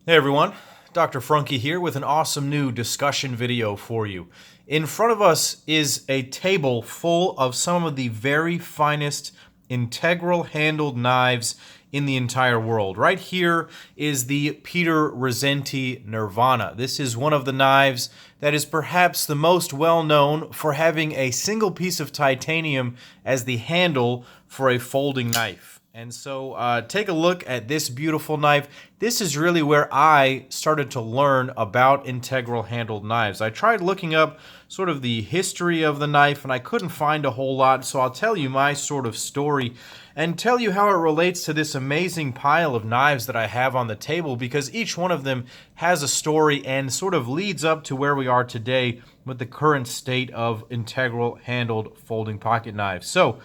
Hey everyone, Dr. Frunky here with an awesome new discussion video for you. In front of us is a table full of some of the very finest integral handled knives in the entire world. Right here is the Peter Rosenti Nirvana. This is one of the knives that is perhaps the most well known for having a single piece of titanium as the handle for a folding knife. And so take a look at this beautiful knife. This is really where I started to learn about integral handled knives. I tried looking up sort of the history of the knife and I couldn't find a whole lot, so I'll tell you my sort of story and tell you how it relates to this amazing pile of knives that I have on the table, because each one of them has a story and sort of leads up to where we are today with the current state of integral handled folding pocket knives. So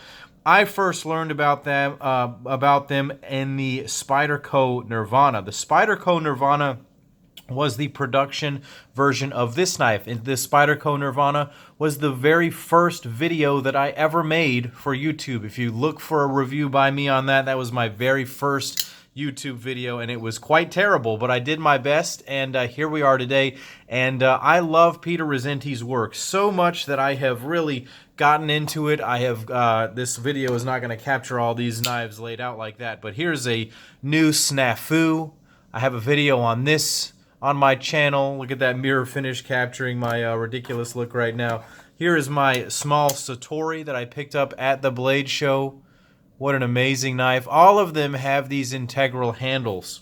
I first learned about them in the Spyderco Nirvana. The Spyderco Nirvana was the production version of this knife. And the Spyderco Nirvana was the very first video that I ever made for YouTube. If you look for a review by me on that, that was my very first YouTube video, and it was quite terrible, but I did my best, and here we are today. And I love Peter Rosenti's work so much that I have really gotten into it. I have this video is not going to capture all these knives laid out like that, but here's a new snafu. I have a video on this on my channel. Look at that mirror finish capturing my ridiculous look right now. Here is my small Satori that I picked up at the Blade Show. What an amazing knife. All of them have these integral handles.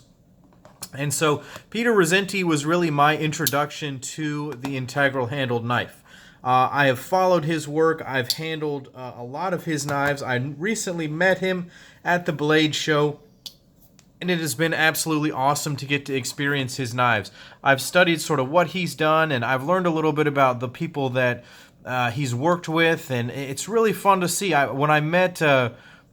And so Peter Rosenti was really my introduction to the integral handled knife. I have followed his work. I've handled a lot of his knives. I recently met him at the Blade Show, and it has been absolutely awesome to get to experience his knives. I've studied sort of what he's done, and I've learned a little bit about the people that he's worked with, and it's really fun to see. When I met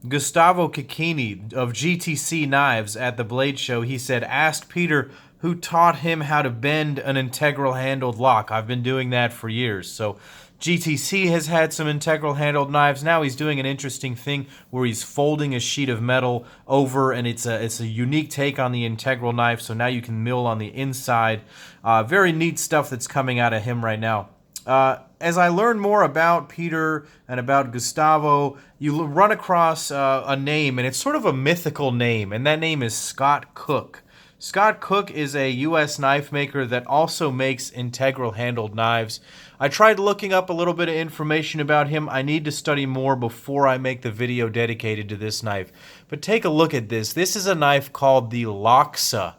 Gustavo Cicchini of GTC Knives at the Blade Show, he said, "Ask Peter who taught him how to bend an integral handled lock." I've been doing that for years. So GTC has had some integral handled knives. Now he's doing an interesting thing where he's folding a sheet of metal over, and it's a unique take on the integral knife. So now you can mill on the inside. Very neat stuff that's coming out of him right now. As I learn more about Peter and about Gustavo, you run across a name, and it's sort of a mythical name, and that name is Scott Cook. Scott Cook is a U.S. knife maker that also makes integral handled knives. I tried looking up a little bit of information about him. I need to study more before I make the video dedicated to this knife. But take a look at this. This is a knife called the Loxa.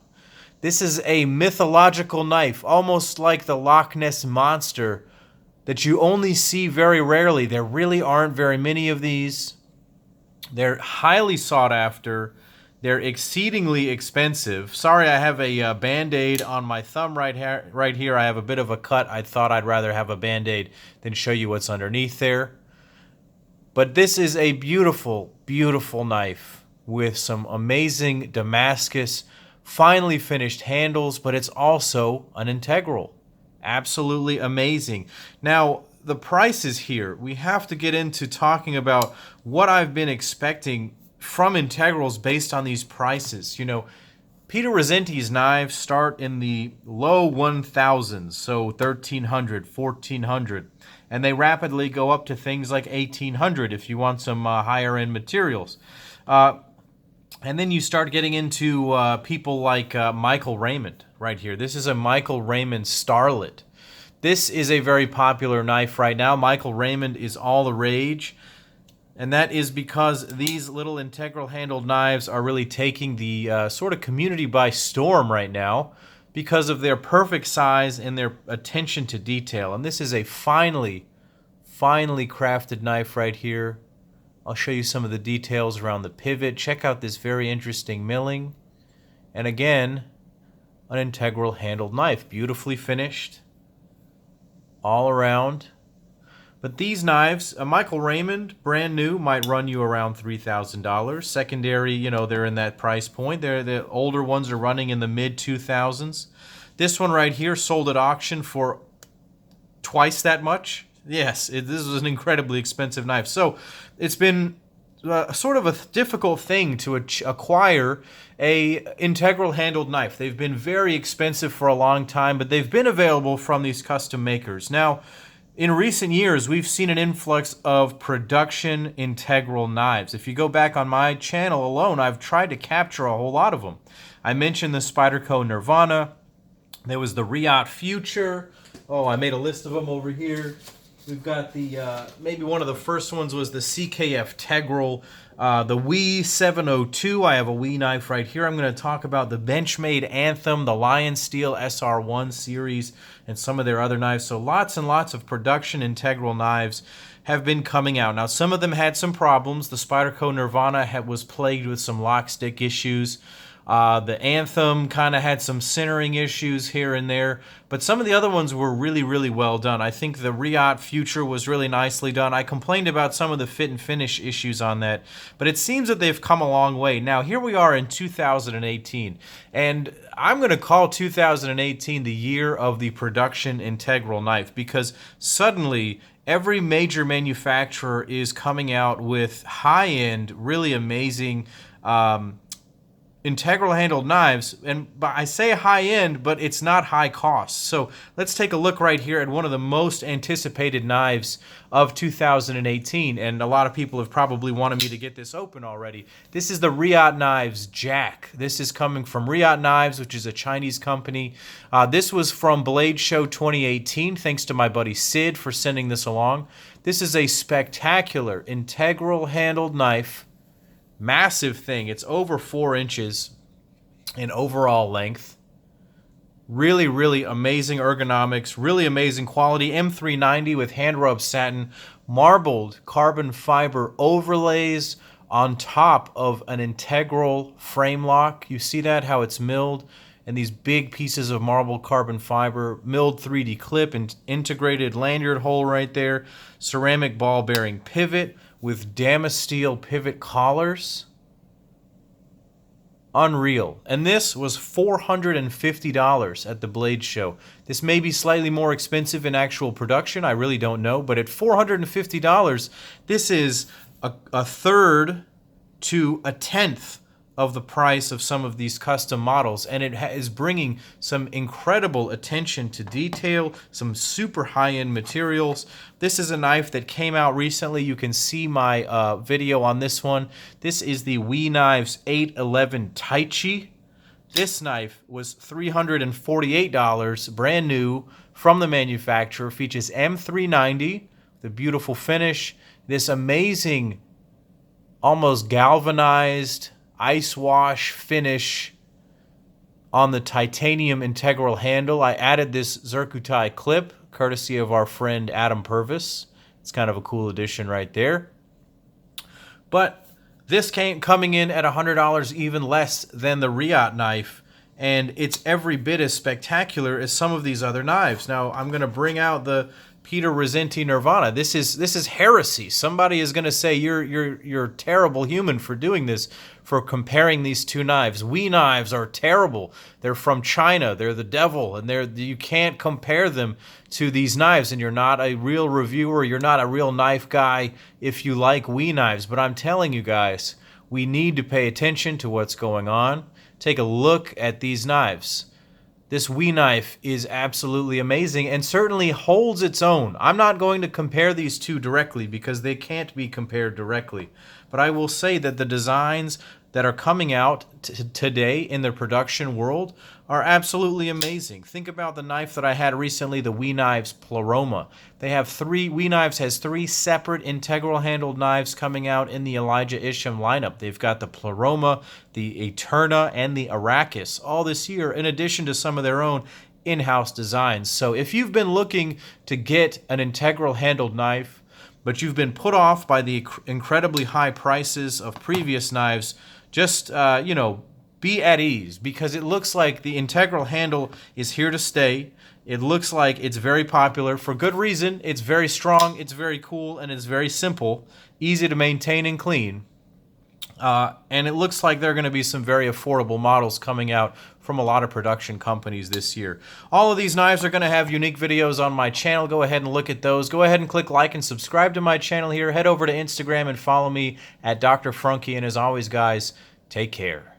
This is a mythological knife, almost like the Loch Ness Monster, that you only see very rarely. There really aren't very many of these. They're highly sought after. They're exceedingly expensive. Sorry, I have a Band-Aid on my thumb right here. I have a bit of a cut. I thought I'd rather have a Band-Aid than show you what's underneath there. But this is a beautiful, beautiful knife with some amazing Damascus, finely finished handles, but it's also an integral. Absolutely amazing. Now, the prices here, we have to get into talking about what I've been expecting from integrals based on these prices. You know, Peter Rosenti's knives start in the low 1,000s, so 1,300, 1,400, and they rapidly go up to things like 1,800 if you want some higher end materials. And then you start getting into people like Michael Raymond right here. This is a Michael Raymond Starlet. This is a very popular knife right now. Michael Raymond is all the rage. And that is because these little integral handled knives are really taking the sort of community by storm right now because of their perfect size and their attention to detail. And this is a finely crafted knife right here. I'll show you some of the details around the pivot. Check out this very interesting milling. And again, an integral handled knife. Beautifully finished all around. But these knives, a Michael Raymond, brand new, might run you around $3,000. Secondary, you know, they're in that price point. The older ones are running in the mid-2000s. This one right here sold at auction for twice that much. Yes, this was an incredibly expensive knife. So it's been sort of a difficult thing to acquire a integral handled knife. They've been very expensive for a long time, but they've been available from these custom makers. Now, in recent years, we've seen an influx of production integral knives. If you go back on my channel alone, I've tried to capture a whole lot of them. I mentioned the Spyderco Nirvana. There was the Riot Future. Oh, I made a list of them over here. We've got the, maybe one of the first ones was the CKF Tegral, the WE 702. I have a WE knife right here. I'm going to talk about the Benchmade Anthem, the Lion Steel SR1 series, and some of their other knives. So lots and lots of production integral knives have been coming out. Now, some of them had some problems. The Spyderco Nirvana was plagued with some lock stick issues. The Anthem kind of had some centering issues here and there, but some of the other ones were really, really well done. I think the Riot Future was really nicely done. I complained about some of the fit and finish issues on that, but it seems that they've come a long way. Now, here we are in 2018, and I'm going to call 2018 the year of the production integral knife, because suddenly every major manufacturer is coming out with high-end, really amazing integral handled knives, and I say high end, but it's not high cost. So let's take a look right here at one of the most anticipated knives of 2018, and a lot of people have probably wanted me to get this open already. This is the Riot Knives Jack. This is coming from Riot Knives, which is a Chinese company. This was from Blade Show 2018. Thanks to my buddy Sid for sending this along. This is a spectacular integral handled knife. Massive thing. It's over 4 inches in overall length. Really, really amazing ergonomics. Really amazing quality. M390 with hand rubbed satin. Marbled carbon fiber overlays on top of an integral frame lock. You see that? How it's milled? And these big pieces of marbled carbon fiber. Milled 3D clip and integrated lanyard hole right there. Ceramic ball bearing pivot with Damasteel pivot collars. Unreal. And this was $450 at the Blade Show. This may be slightly more expensive in actual production. I really don't know. But at $450, this is a third to a tenth of the price of some of these custom models, and it is bringing some incredible attention to detail, some super high-end materials. This is a knife that came out recently. You can see my video on this one. This is the WE Knives 811 Taichi. This knife was $348, brand new from the manufacturer. Features M390, the beautiful finish, this amazing, almost galvanized ice wash finish on the titanium integral handle. I added this Zircuti clip, courtesy of our friend Adam Purvis. It's kind of a cool addition right there. But this came coming in at $100, even less than the Riot knife, and it's every bit as spectacular as some of these other knives. Now, I'm going to bring out the Peter Rizzenti Nirvana. This is heresy. Somebody is going to say you're a terrible human for doing this, for comparing these two knives. WE knives are terrible. They're from China. They're the devil, and you can't compare them to these knives. And you're not a real reviewer. You're not a real knife guy if you like WE knives. But I'm telling you guys, we need to pay attention to what's going on. Take a look at these knives. This WE knife is absolutely amazing and certainly holds its own. I'm not going to compare these two directly because they can't be compared directly. But I will say that the designs that are coming out today in the production world are absolutely amazing. Think about the knife that I had recently, the WE Knives Pleroma. WE Knives has 3 separate integral handled knives coming out in the Elijah Isham lineup. They've got the Pleroma, the Eterna, and the Arrakis all this year, in addition to some of their own in-house designs. So if you've been looking to get an integral handled knife, but you've been put off by the incredibly high prices of previous knives, just, be at ease, because it looks like the integral handle is here to stay. It looks like it's very popular for good reason. It's very strong, it's very cool, and it's very simple, easy to maintain and clean. And it looks like there are going to be some very affordable models coming out from a lot of production companies this year. All of these knives are going to have unique videos on my channel. Go ahead and look at those. Go ahead and click like and subscribe to my channel here. Head over to Instagram and follow me at Dr. Frunky. And as always, guys, take care.